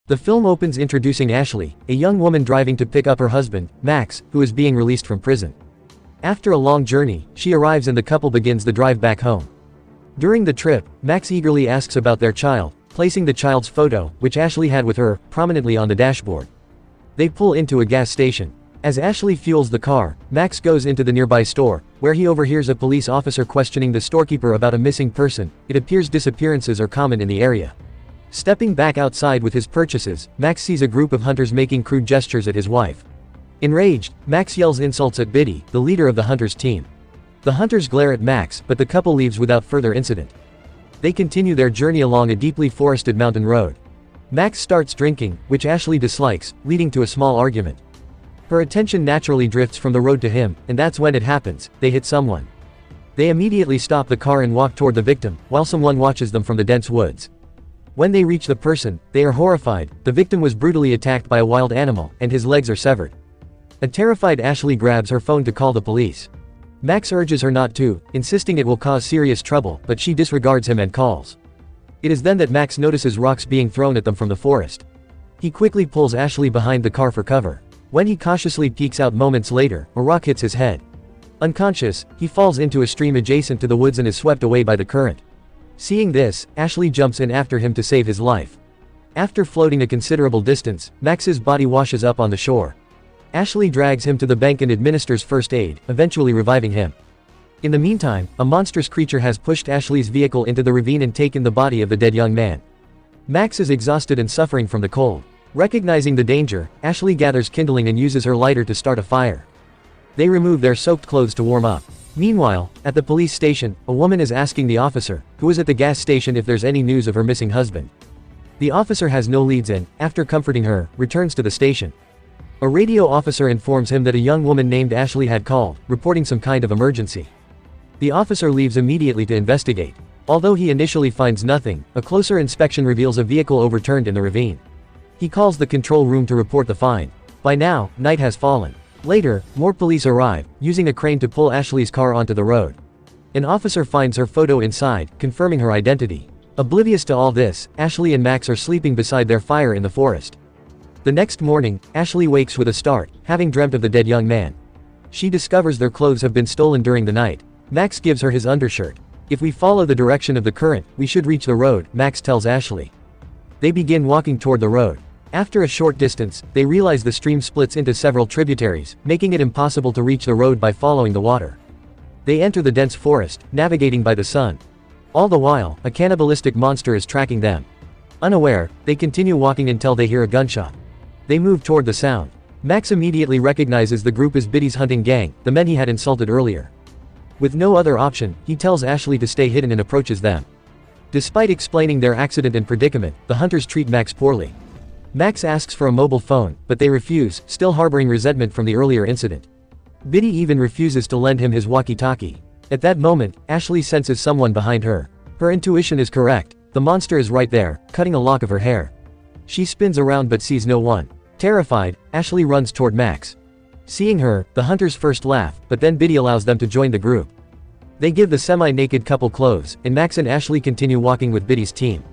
The film opens introducing Ashley, a young woman driving to pick up her husband, Max, who is being released from prison. After a long journey, she arrives and the couple begins the drive back home. During the trip, Max eagerly asks about their child, placing the child's photo, which Ashley had with her, prominently on the dashboard. They pull into a gas station. As Ashley fuels the car, Max goes into the nearby store, where he overhears a police officer questioning the storekeeper about a missing person. It appears disappearances are common in the area. Stepping back outside with his purchases, Max sees a group of hunters making crude gestures at his wife. Enraged, Max yells insults at Biddy, the leader of the hunters' team. The hunters glare at Max, but the couple leaves without further incident. They continue their journey along a deeply forested mountain road. Max starts drinking, which Ashley dislikes, leading to a small argument. Her attention naturally drifts from the road to him, and that's when it happens: they hit someone. They immediately stop the car and walk toward the victim, while someone watches them from the dense woods. When they reach the person, they are horrified. The victim was brutally attacked by a wild animal, and his legs are severed. A terrified Ashley grabs her phone to call the police. Max urges her not to, insisting it will cause serious trouble, but she disregards him and calls. It is then that Max notices rocks being thrown at them from the forest. He quickly pulls Ashley behind the car for cover. When he cautiously peeks out moments later, a rock hits his head. Unconscious, he falls into a stream adjacent to the woods and is swept away by the current. Seeing this, Ashley jumps in after him to save his life. After floating a considerable distance, Max's body washes up on the shore. Ashley drags him to the bank and administers first aid, eventually reviving him. In the meantime, a monstrous creature has pushed Ashley's vehicle into the ravine and taken the body of the dead young man. Max is exhausted and suffering from the cold. Recognizing the danger, Ashley gathers kindling and uses her lighter to start a fire. They remove their soaked clothes to warm up. Meanwhile, at the police station, a woman is asking the officer, who is at the gas station, if there's any news of her missing husband. The officer has no leads and, after comforting her, returns to the station. A radio officer informs him that a young woman named Ashley had called, reporting some kind of emergency. The officer leaves immediately to investigate. Although he initially finds nothing, a closer inspection reveals a vehicle overturned in the ravine. He calls the control room to report the find. By now, night has fallen. Later, more police arrive, using a crane to pull Ashley's car onto the road. An officer finds her photo inside, confirming her identity. Oblivious to all this, Ashley and Max are sleeping beside their fire in the forest. The next morning, Ashley wakes with a start, having dreamt of the dead young man. She discovers their clothes have been stolen during the night. Max gives her his undershirt. If we follow the direction of the current, we should reach the road, Max tells Ashley. They begin walking toward the road. After a short distance, they realize the stream splits into several tributaries, making it impossible to reach the road by following the water. They enter the dense forest, navigating by the sun. All the while, a cannibalistic monster is tracking them. Unaware, they continue walking until they hear a gunshot. They move toward the sound. Max immediately recognizes the group as Biddy's hunting gang, the men he had insulted earlier. With no other option, he tells Ashley to stay hidden and approaches them. Despite explaining their accident and predicament, the hunters treat Max poorly. Max asks for a mobile phone, but they refuse, still harboring resentment from the earlier incident. Biddy even refuses to lend him his walkie-talkie. At that moment, Ashley senses someone behind her. Her intuition is correct. The monster is right there, cutting a lock of her hair. She spins around but sees no one. Terrified, Ashley runs toward Max. Seeing her, the hunters first laugh, but then Biddy allows them to join the group. They give the semi-naked couple clothes, and Max and Ashley continue walking with Biddy's team.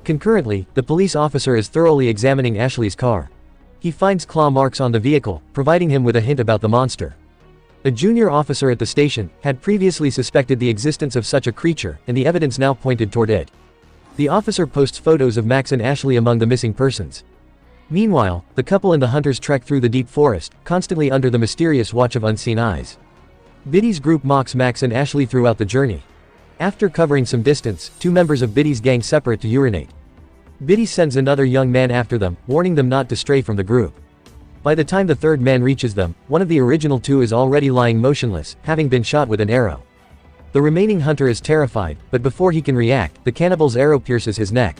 Concurrently, the police officer is thoroughly examining Ashley's car. He finds claw marks on the vehicle, providing him with a hint about the monster. A junior officer at the station had previously suspected the existence of such a creature, and the evidence now pointed toward it. The officer posts photos of Max and Ashley among the missing persons. Meanwhile, the couple and the hunters trek through the deep forest, constantly under the mysterious watch of unseen eyes. Biddy's group mocks Max and Ashley throughout the journey. After covering some distance, two members of Biddy's gang separate to urinate. Biddy sends another young man after them, warning them not to stray from the group. By the time the third man reaches them, one of the original two is already lying motionless, having been shot with an arrow. The remaining hunter is terrified, but before he can react, the cannibal's arrow pierces his neck.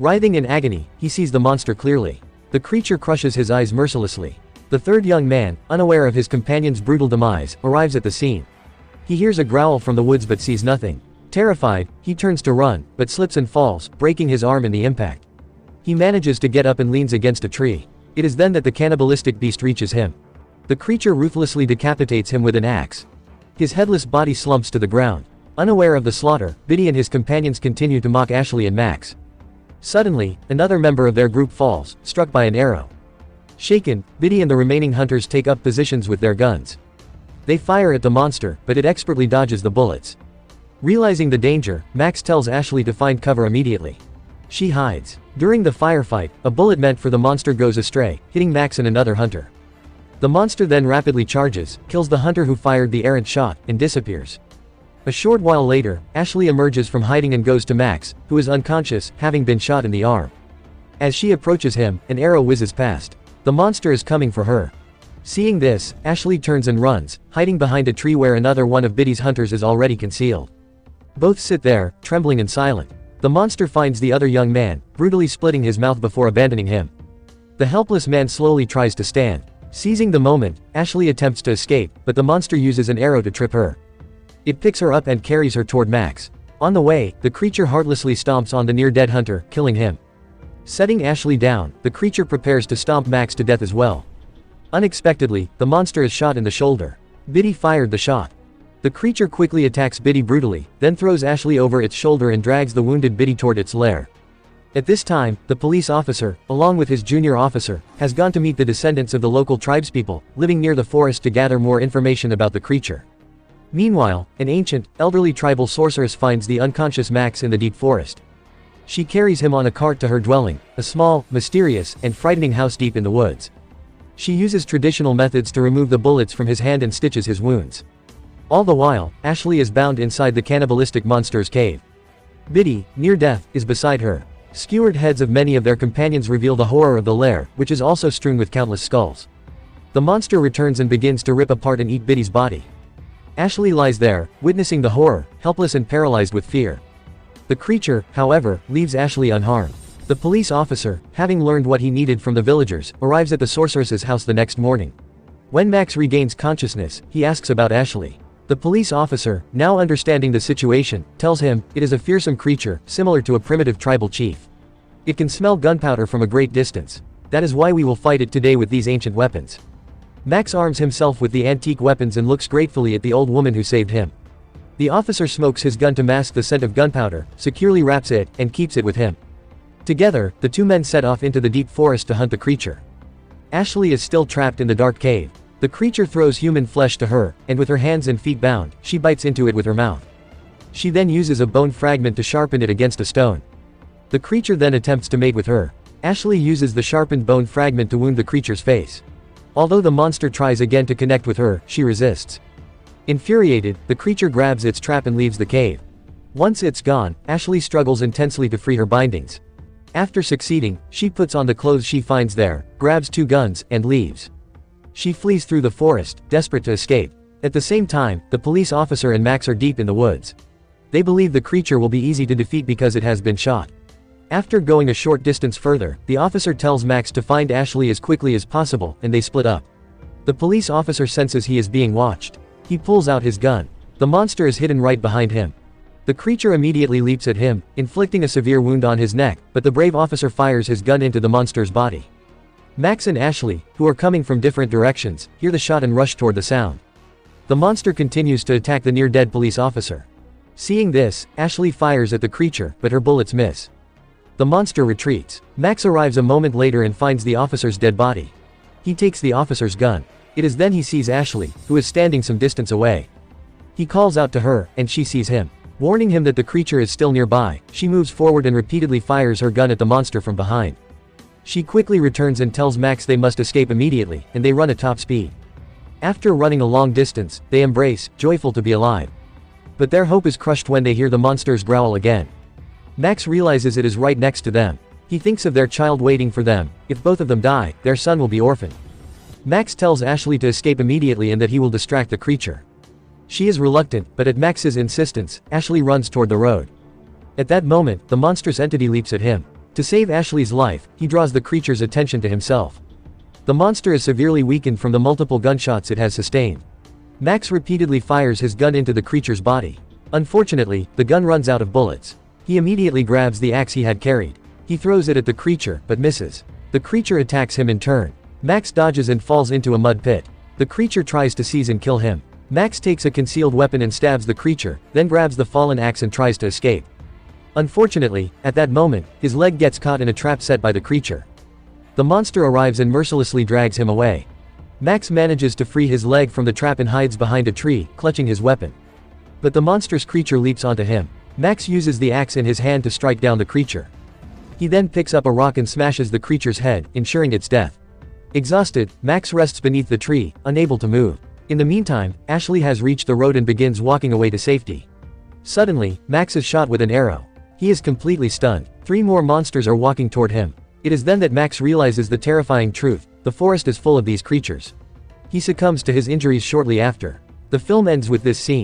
Writhing in agony, he sees the monster clearly. The creature crushes his eyes mercilessly. The third young man, unaware of his companion's brutal demise, arrives at the scene. He hears a growl from the woods but sees nothing. Terrified, he turns to run, but slips and falls, breaking his arm in the impact. He manages to get up and leans against a tree. It is then that the cannibalistic beast reaches him. The creature ruthlessly decapitates him with an axe. His headless body slumps to the ground. Unaware of the slaughter, Biddy and his companions continue to mock Ashley and Max. Suddenly, another member of their group falls, struck by an arrow. Shaken, Biddy and the remaining hunters take up positions with their guns. They fire at the monster, but it expertly dodges the bullets. Realizing the danger, Max tells Ashley to find cover immediately. She hides. During the firefight, a bullet meant for the monster goes astray, hitting Max and another hunter. The monster then rapidly charges, kills the hunter who fired the errant shot, and disappears. A short while later, Ashley emerges from hiding and goes to Max, who is unconscious, having been shot in the arm. As she approaches him, an arrow whizzes past. The monster is coming for her. Seeing this, Ashley turns and runs, hiding behind a tree where another one of Biddy's hunters is already concealed. Both sit there, trembling and silent. The monster finds the other young man, brutally splitting his mouth before abandoning him. The helpless man slowly tries to stand. Seizing the moment, Ashley attempts to escape, but the monster uses an arrow to trip her. It picks her up and carries her toward Max. On the way, the creature heartlessly stomps on the near-dead hunter, killing him. Setting Ashley down, the creature prepares to stomp Max to death as well. Unexpectedly, the monster is shot in the shoulder. Biddy fired the shot. The creature quickly attacks Biddy brutally, then throws Ashley over its shoulder and drags the wounded Biddy toward its lair. At this time, the police officer, along with his junior officer, has gone to meet the descendants of the local tribespeople, living near the forest to gather more information about the creature. Meanwhile, an ancient, elderly tribal sorceress finds the unconscious Max in the deep forest. She carries him on a cart to her dwelling, a small, mysterious, and frightening house deep in the woods. She uses traditional methods to remove the bullets from his hand and stitches his wounds. All the while, Ashley is bound inside the cannibalistic monster's cave. Biddy, near death, is beside her. Skewered heads of many of their companions reveal the horror of the lair, which is also strewn with countless skulls. The monster returns and begins to rip apart and eat Biddy's body. Ashley lies there, witnessing the horror, helpless and paralyzed with fear. The creature, however, leaves Ashley unharmed. The police officer, having learned what he needed from the villagers, arrives at the sorceress's house the next morning. When Max regains consciousness, he asks about Ashley. The police officer, now understanding the situation, tells him, it is a fearsome creature, similar to a primitive tribal chief. It can smell gunpowder from a great distance. That is why we will fight it today with these ancient weapons. Max arms himself with the antique weapons and looks gratefully at the old woman who saved him. The officer smokes his gun to mask the scent of gunpowder, securely wraps it, and keeps it with him. Together, the two men set off into the deep forest to hunt the creature. Ashley is still trapped in the dark cave. The creature throws human flesh to her, and with her hands and feet bound, she bites into it with her mouth. She then uses a bone fragment to sharpen it against a stone. The creature then attempts to mate with her. Ashley uses the sharpened bone fragment to wound the creature's face. Although the monster tries again to connect with her, she resists. Infuriated, the creature grabs its trap and leaves the cave. Once it's gone, Ashley struggles intensely to free her bindings. After succeeding, she puts on the clothes she finds there, grabs two guns, and leaves. She flees through the forest, desperate to escape. At the same time, the police officer and Max are deep in the woods. They believe the creature will be easy to defeat because it has been shot. After going a short distance further, the officer tells Max to find Ashley as quickly as possible, and they split up. The police officer senses he is being watched. He pulls out his gun. The monster is hidden right behind him. The creature immediately leaps at him, inflicting a severe wound on his neck, but the brave officer fires his gun into the monster's body. Max and Ashley, who are coming from different directions, hear the shot and rush toward the sound. The monster continues to attack the near-dead police officer. Seeing this, Ashley fires at the creature, but her bullets miss. The monster retreats. Max arrives a moment later and finds the officer's dead body. He takes the officer's gun. It is then he sees Ashley, who is standing some distance away. He calls out to her, and she sees him. Warning him that the creature is still nearby, she moves forward and repeatedly fires her gun at the monster from behind. She quickly returns and tells Max they must escape immediately, and they run at top speed. After running a long distance, they embrace, joyful to be alive. But their hope is crushed when they hear the monsters growl again. Max realizes it is right next to them. He thinks of their child waiting for them. If both of them die, their son will be orphaned. Max tells Ashley to escape immediately and that he will distract the creature. She is reluctant, but at Max's insistence, Ashley runs toward the road. At that moment, the monstrous entity leaps at him. To save Ashley's life, he draws the creature's attention to himself. The monster is severely weakened from the multiple gunshots it has sustained. Max repeatedly fires his gun into the creature's body. Unfortunately, the gun runs out of bullets. He immediately grabs the axe he had carried. He throws it at the creature, but misses. The creature attacks him in turn. Max dodges and falls into a mud pit. The creature tries to seize and kill him. Max takes a concealed weapon and stabs the creature, then grabs the fallen axe and tries to escape. Unfortunately, at that moment, his leg gets caught in a trap set by the creature. The monster arrives and mercilessly drags him away. Max manages to free his leg from the trap and hides behind a tree, clutching his weapon. But the monstrous creature leaps onto him. Max uses the axe in his hand to strike down the creature. He then picks up a rock and smashes the creature's head, ensuring its death. Exhausted, Max rests beneath the tree, unable to move. In the meantime, Ashley has reached the road and begins walking away to safety. Suddenly, Max is shot with an arrow. He is completely stunned. 3 more monsters are walking toward him. It is then that Max realizes the terrifying truth: the forest is full of these creatures. He succumbs to his injuries shortly after. The film ends with this scene.